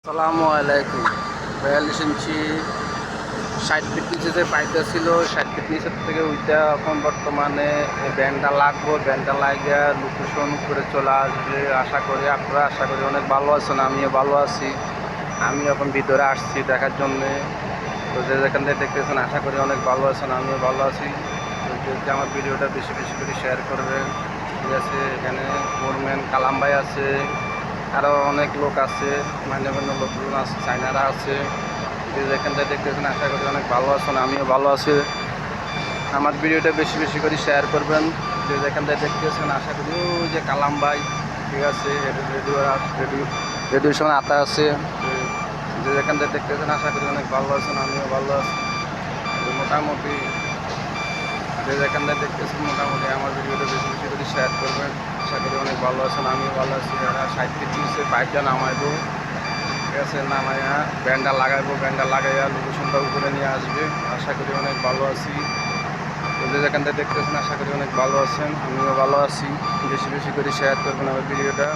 আসসালামু আলাইকুম। 42 ইঞ্চি 60 ফিট নিচে যে পাইপটা ছিল 60 ফিট নিচের থেকে ওইটা এখন বর্তমানে ব্যান্ডটা লাগবো। ব্যান্ডটা লাগিয়ে লোকেশন করে চলে আসবে আশা করি। আপনারা আশা করি অনেক ভালো আছেন, আমিও ভালো আছি। আমি এখন ভিতরে আসছি দেখার জন্যে। তো যে যেখান থেকে দেখতেছেন আশা করি অনেক ভালো আছেন, আমিও ভালো আছি। তো যদি আমার ভিডিওটা বেশি বেশি করে শেয়ার করবেন, ঠিক আছে। এখানে ফোরম্যান কালাম ভাই আছে, আরও অনেক লোক আছে, মান্যগণ্য লোকজন আছে, চাইনারা আছে। যে যেখান থেকে দেখতেছেন আশা করি অনেক ভালো আছেন, আমিও ভালো আছি। আমার ভিডিওটা বেশি বেশি করে শেয়ার করবেন। যে যেখান থেকে দেখতেছেন আশা করি ওই যে কালাম ভাই, ঠিক আছে। রেডিওর সময় আতা আছে। যে যেখান থেকে দেখতেছেন আশা করি অনেক ভালো আছেন, আমিও ভালো আছি। মোটামুটি যে যেখান থেকে দেখতেছেন মোটামুটি আমার ভিডিওটা বেশি বেশি করে শেয়ার করবেন। আশা করি অনেক ভালো আছেন, আমিও ভালো আছি। এরা 60 ফিট নিচে পাইপটা নামাইবো, ঠিক আছে। নামাইয়া ব্যান্ডটা লাগাইবো, ব্যান্ডটা লাগাইয়া লোকেশনটা উপরে নিয়ে আসবে। আশা করি অনেক ভালো আছি। তো যে যেখান থেকে দেখতেছেন আশা করি অনেক ভালো আছেন, আমিও ভালো আছি। বেশি বেশি করে শেয়ার করবেন আমার ভিডিওটা।